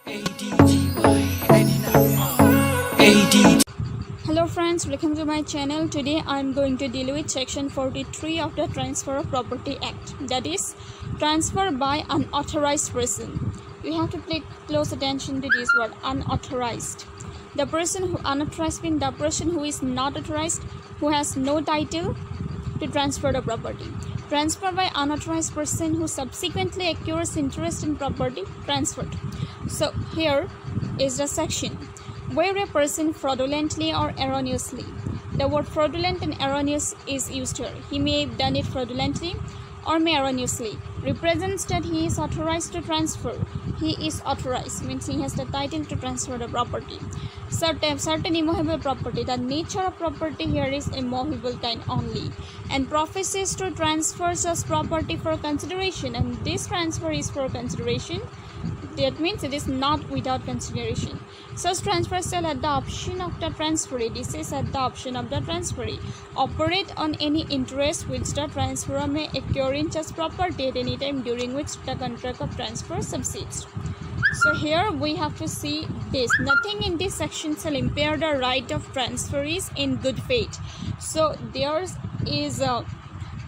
Hello friends, welcome to my channel. Today I am going to deal with section 43 of the Transfer of Property Act, that is transfer by unauthorized person. You have to pay close attention to this word, unauthorized. The person who unauthorized means the person who is not authorized, who has no title to transfer the property. Transfer by unauthorized person who subsequently acquires interest in property transferred. So here is the section where a person fraudulently or erroneously. The word fraudulent and erroneous is used here. He may have done it fraudulently or may erroneously. Represents that he is authorized to transfer. He is authorized means he has the title to transfer the property. Certain immovable property. The nature of property here is immovable kind only, and professes to transfer such property for consideration, and this transfer is for consideration. That means it is not without consideration. Such transfer shall at the option of the transferee, this is at the option of the transferee, operate on any interest which the transferor may acquire in such property at any time during which the contract of transfer subsists. So here we have to see this. Nothing in this section shall impair the right of transferees in good faith. So there is a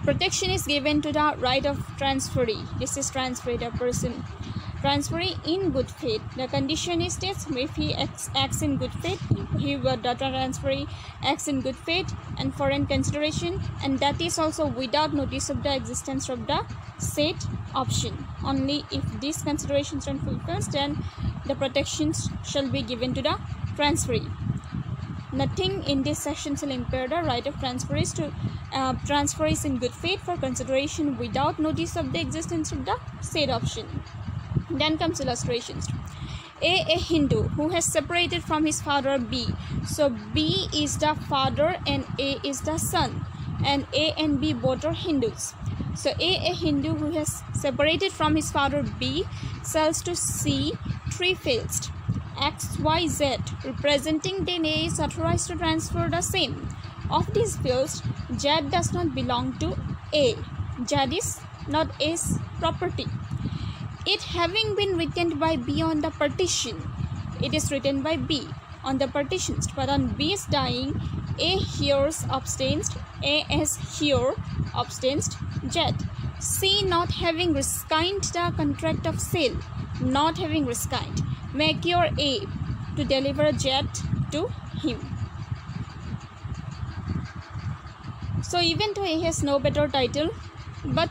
protection is given to the right of transferee. This is transferee, the person transferee in good faith. The condition is this: if he acts in good faith, the transferee acts in good faith and foreign consideration, and that is also without notice of the existence of the said option. Only if these considerations are fulfilled, then the protections shall be given to the transferee. Nothing in this section shall impair the right of transferees to transferees in good faith for consideration without notice of the existence of the said option. Then comes illustrations. A Hindu who has separated from his father B. So B is the father and A is the son, and A and B both are Hindus. So A Hindu who has separated from his father B sells to C 3 fields XYZ, representing then A is authorized to transfer the same. Of these fields, Z does not belong to A. Z is not A's property. It having been written by B on the partition, it is written by B on the partitions, but on B's dying, A here abstains, A as here abstains Z. C not having resigned the contract of sale, not having resigned, may cure A to deliver Z to him. So even though A has no better title, but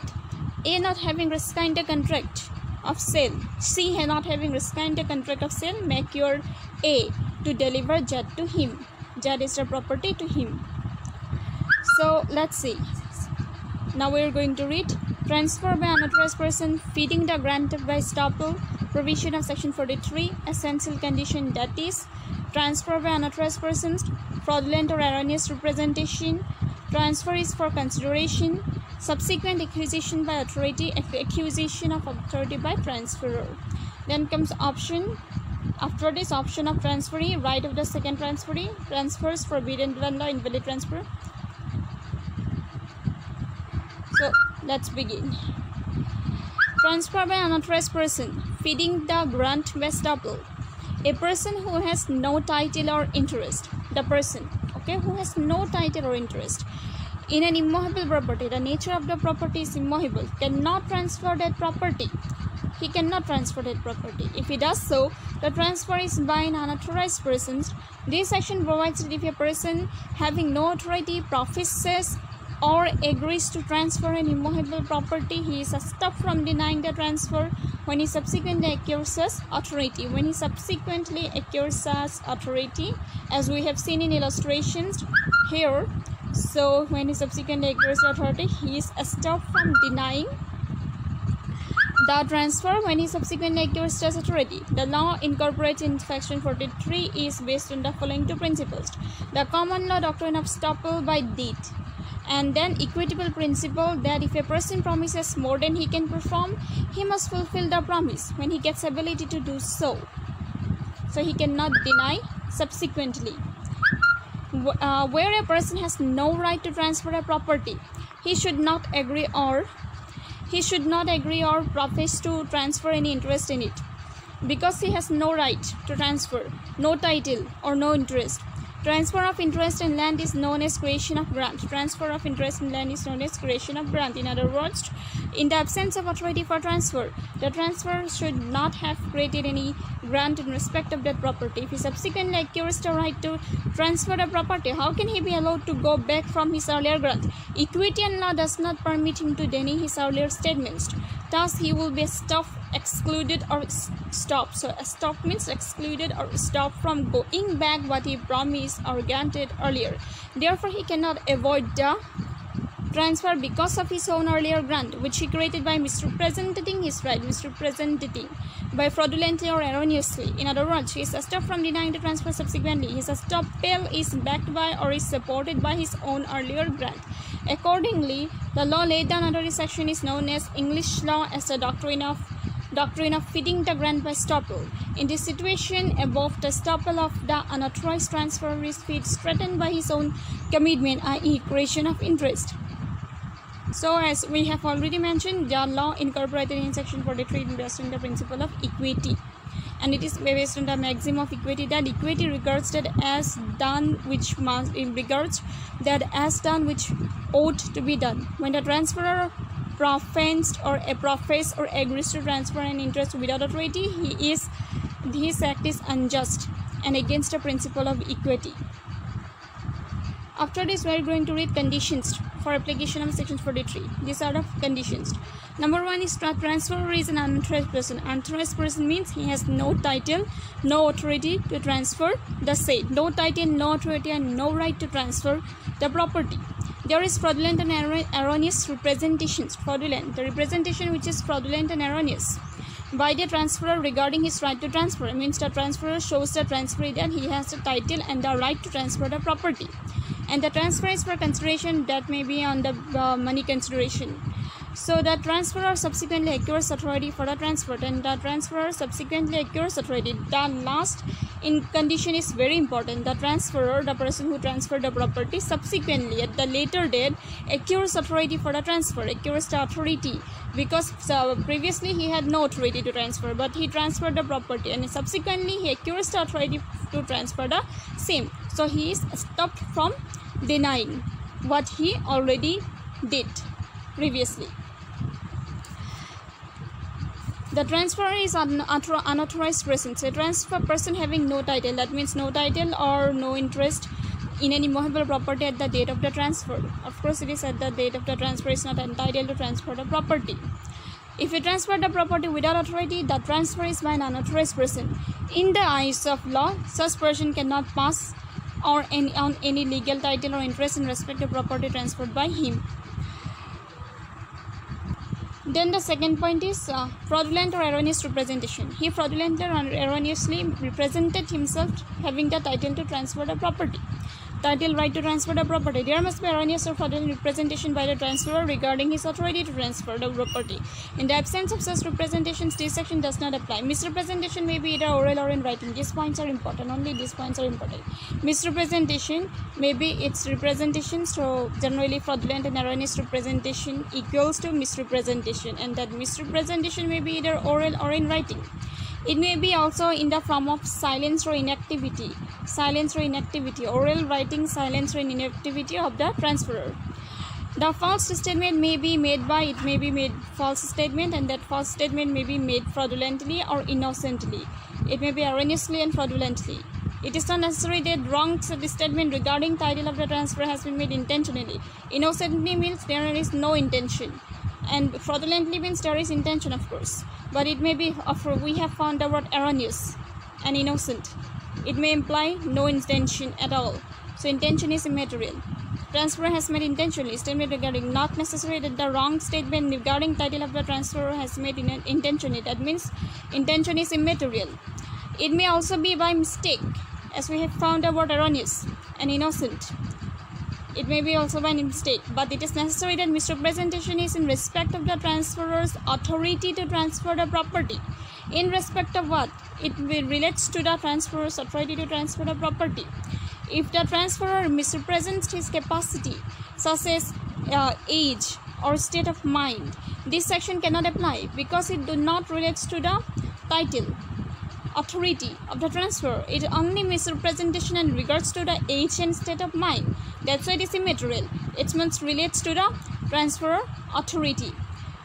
A not having resigned the contract of sale, C not having resigned the contract of sale, make your A to deliver Z to him. Z is the property to him. So let's see. Now we are going to read transfer by unauthorized person, feeding the grant by estoppel, provision of section 43, essential condition, that is transfer by unauthorized persons, fraudulent or erroneous representation, transfer is for consideration, subsequent acquisition by authority, acquisition of authority by transferor. Then comes option. After this, option of transferee, right of the second transferee, transfers forbidden by law, invalid transfer. So let's begin. Transfer by unauthorized person, feeding the grant by estoppel. A person who has no title or interest, the person, okay, who has no title or interest in an immovable property, the nature of the property is immovable, cannot transfer that property. He cannot transfer that property. If he does so, the transfer is by an unauthorized person. This section provides that if a person having no authority professes or agrees to transfer an immovable property, he is stopped from denying the transfer when he subsequently acquires authority. When he subsequently acquires authority, as we have seen in illustrations here, so when he subsequently acquires authority, he is stopped from denying the transfer when he subsequently acquires authority. The law incorporated in section 43 is based on the following two principles: the common law doctrine of estoppel by deed, and then equitable principle that if a person promises more than he can perform, he must fulfill the promise when he gets ability to do so. So he cannot deny subsequently. Where a person has no right to transfer a property, he should not agree or profess to transfer any interest in it. because he has no right to transfer, no title or no interest. Transfer of interest in land is known as creation of grant. Transfer of interest in land is known as creation of grant. In other words, in the absence of authority for transfer, the transferor should not have created any grant in respect of that property. If he subsequently acquires the right to transfer the property, how can he be allowed to go back from his earlier grant? Equity and law does not permit him to deny his earlier statements. Thus, he will be stopped, excluded or stopped. So, stop means excluded or stopped from going back what he promised or granted earlier. Therefore, he cannot avoid the transfer because of his own earlier grant, which he created by misrepresenting his right, misrepresenting by fraudulently or erroneously. In other words, he is stopped from denying the transfer subsequently. His estoppel is backed by or is supported by his own earlier grant. Accordingly, the law laid down under this section is known as English law as the doctrine of fitting the grant by estoppel. In this situation, above the estoppel of the unauthorized transfer is threatened by his own commitment, i.e., creation of interest. So, as we have already mentioned, the law incorporated in section 43 based on the principle of equity, and it is based on the maxim of equity, that equity regards that as done which ought to be done. When the transferor professed or agrees to transfer an interest without authority, his act is unjust and against the principle of equity. After this, we are going to read conditions for application of section 43. These are the conditions. Number 1 is transferor is an unauthorized person. Unauthorized person means he has no title, no authority to transfer the said. No title, no authority, and no right to transfer the property. There is fraudulent and erroneous representations. Fraudulent, the representation which is fraudulent and erroneous by the transferor regarding his right to transfer. It means the transferor shows the transferee that he has the title and the right to transfer the property. And the transfer is for consideration, that may be on the money consideration. So the transferor subsequently acquires authority for the transfer, and the transferor subsequently acquires authority. The last in condition is very important. The transferor, the person who transferred the property, subsequently at the later date acquires authority for the transfer, acquires the authority, because previously he had no authority to transfer, but he transferred the property, and subsequently he acquires the authority to transfer the same. So he is stopped from denying what he already did previously. The transferor is an unauthorized person. So, a transfer person having no title, that means no title or no interest in any movable property at the date of the transfer. Of course, it is at the date of the transfer, is not entitled to transfer the property. If you transfer the property without authority, the transfer is by an unauthorized person. In the eyes of law, such person cannot pass on any legal title or interest in respect of property transferred by him. Then the second point is fraudulent or erroneous representation. He fraudulently or erroneously represented himself having the title to transfer the property. Title, right to transfer the property. There must be erroneous or fraudulent representation by the transferor regarding his authority to transfer the property. In the absence of such representations, this section does not apply. Misrepresentation may be either oral or in writing. These points are important. Only these points are important. Misrepresentation may be its representation. So generally, fraudulent and erroneous representation equals to misrepresentation, and that misrepresentation may be either oral or in writing. It may be also in the form of silence or inactivity. Silence or inactivity, oral, writing, silence or inactivity of the transferor. The false statement may be made false statement, and that false statement may be made fraudulently or innocently. It may be erroneously and fraudulently. It is not necessary that wrong statement regarding title of the transfer has been made intentionally. Innocently means there is no intention, and fraudulently means there is intention, of course. But it may be, we have found the word erroneous and innocent. It may imply no intention at all. So intention is immaterial. Transfer has made intentionally. Statement regarding, not necessary that the wrong statement regarding title of the transfer has made intentionally. That means intention is immaterial. It may also be by mistake, as we have found the word erroneous and innocent. It may be also by mistake, but it is necessary that misrepresentation is in respect of the transferor's authority to transfer the property. In respect of what? It relates to the transferor's authority to transfer the property. If the transferor misrepresents his capacity, such as age or state of mind, this section cannot apply because it do not relate to the title. authority of the transfer. It only misrepresentation in regards to the age and state of mind. That's why it is immaterial. It must relates to the transfer authority.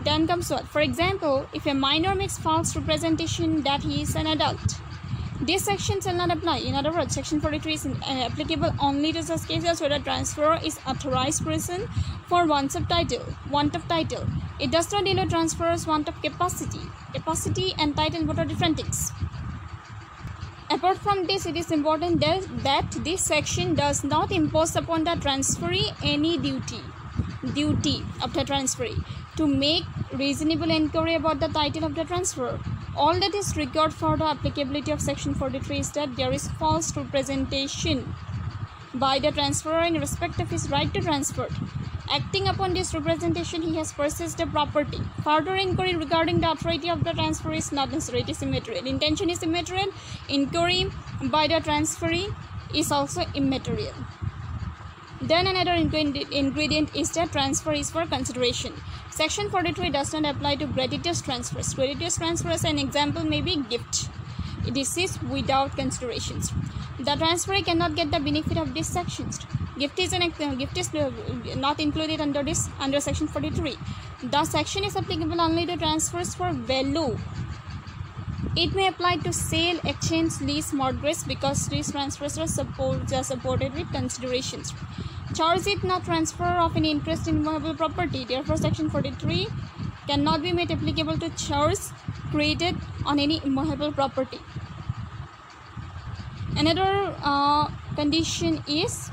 Then comes what? For example, if a minor makes false representation that he is an adult, this section shall not apply. In other words, section 43 is applicable only to such cases where the transferor is authorized person for want of title. It does not denote transferor's want of capacity. Capacity and title both are different things. Apart from this, it is important that this section does not impose upon the transferee any duty of the transferee to make reasonable inquiry about the title of the transferor. All that is required for the applicability of section 43 is that there is false representation by the transferor in respect of his right to transfer. Acting upon this representation, he has possessed the property. Further inquiry regarding the authority of the transfer is not necessary. It is immaterial. Intention is immaterial. Inquiry by the transferee is also immaterial. Then another ingredient is that transfer is for consideration. Section 43 does not apply to gratuitous transfers. Gratuitous transfers, an example may be gift. This is without considerations. The transferee cannot get the benefit of these sections. Gift is not included under section 43. The section is applicable only to transfers for value. It may apply to sale, exchange, lease, mortgage because these transfers are supported with considerations. Charge is not transfer of any interest in immovable property. Therefore, section 43 cannot be made applicable to charge created on any immovable property. Another condition is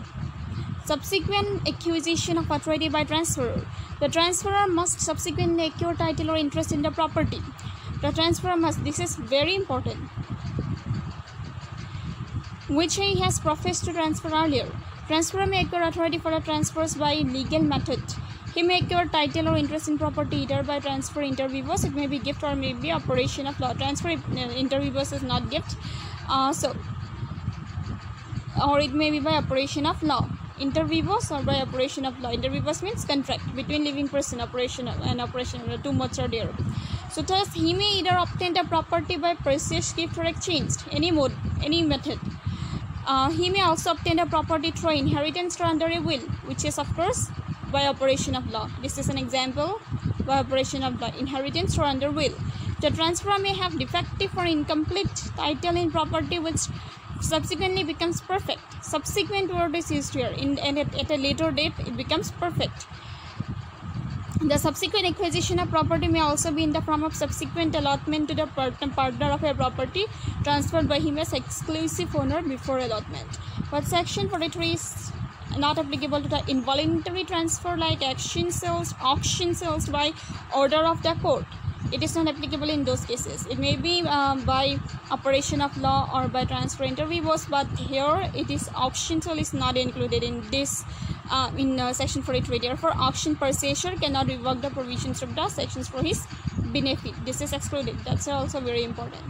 subsequent acquisition of authority by transferor. The transferor must subsequently acquire title or interest in the property. The transferor must, this is very important, which he has professed to transfer earlier. Transferor may acquire authority for the transfers by legal method. He may acquire title or interest in property either by transfer inter vivos, it may be gift or may be operation of law. Transfer inter vivos is not gift, or it may be by operation of law. Inter vivos or by operation of law. Inter vivos means contract between living person, operation, two modes are there. So thus he may either obtain the property by purchase, gift or exchange, any mode, any method. He may also obtain the property through inheritance or under a will, which is of course by operation of law. This is an example by operation of law, inheritance or under will. The transferor may have defective or incomplete title in property which subsequently becomes perfect. Subsequent word is used here, and at a later date it becomes perfect. The subsequent acquisition of property may also be in the form of subsequent allotment to the partner of a property transferred by him as exclusive owner before allotment. But section 43 is not applicable to the involuntary transfer like auction sales by order of the court. It is not applicable in those cases. It may be by operation of law or by transfer inter vivos, but here it is auction sale is not included in this section 43. Therefore, auction purchaser cannot revoke the provisions of the sections for his benefit. This is excluded. That's also very important.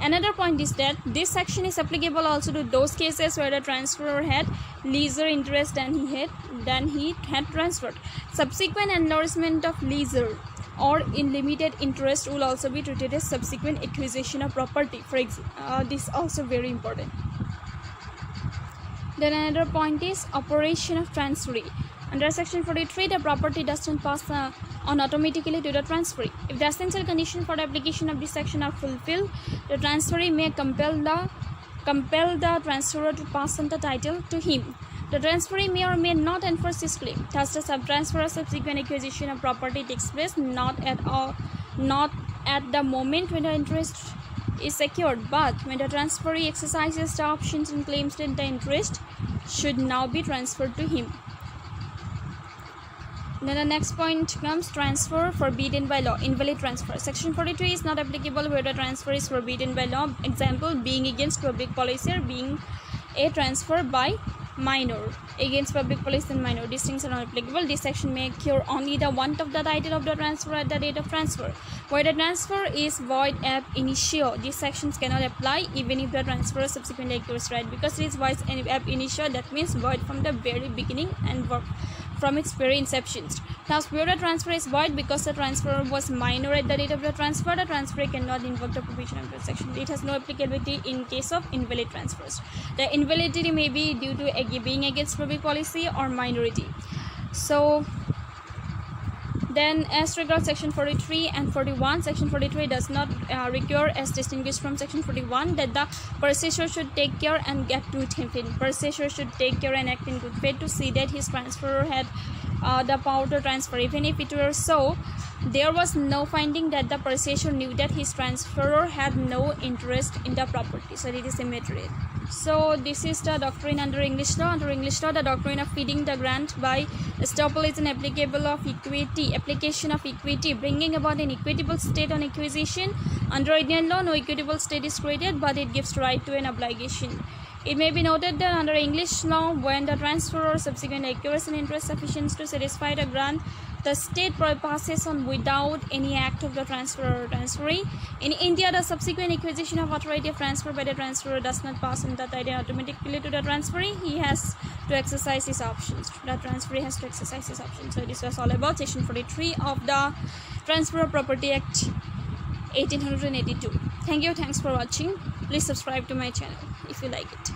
Another point is that this section is applicable also to those cases where the transferor had lesser interest than he had transferred. Subsequent endorsement of lesser or in limited interest will also be treated as subsequent acquisition of property. For example, this is also very important. Then another point is operation of transferee. Under section 43, the property does not pass on automatically to the transferee. If the essential conditions for the application of this section are fulfilled, the transferee may compel the transferor to pass on the title to him. The transferee may or may not enforce his claim. Thus, the subtransfer or subsequent acquisition of property takes place not at the moment when the interest is secured, but when the transferee exercises the options and claims that the interest should now be transferred to him. Then the next point comes transfer forbidden by law. Invalid transfer. Section 43 is not applicable where the transfer is forbidden by law. Example, being against public policy or being a transfer by minor. Against public policy and minor. These things are not applicable. This section may cure only the want of the title of the transfer at the date of transfer. Where the transfer is void ab initio, these sections cannot apply even if the transfer subsequently occurs, right? Because it is void ab initio, that means void from the very beginning and from its very inception. Thus, where the transfer is void because the transfer was minor at the date of the transfer cannot invoke the provision of the section. It has no applicability in case of invalid transfers. The invalidity may be due to being against public policy or minority. So then, as regards section 43 and 41, section 43 does not require, as distinguished from section 41, that the possessor should take care and act with him. Possessor should take care and act in good faith to see that his transferor had the power to transfer. Even if it were so, there was no finding that the possessor knew that his transferor had no interest in the property, so it is immaterial. So this is the doctrine under English law. Under English law, the doctrine of feeding the grant by estoppel is an application of equity, bringing about an equitable state on acquisition. Under Indian law, no equitable state is created, but it gives right to an obligation. It may be noted that under English law, when the transferor subsequently acquires an interest sufficient to satisfy the grant, the state passes on without any act of the transferor or transferee. In India, the subsequent acquisition of authority of transfer by the transferor does not pass on that idea automatically to the transferee. He has to exercise his options. The transferee has to exercise his options. So this was all about section 43 of the Transfer of Property Act 1882. Thank you. Thanks for watching. Please subscribe to my channel if you like it.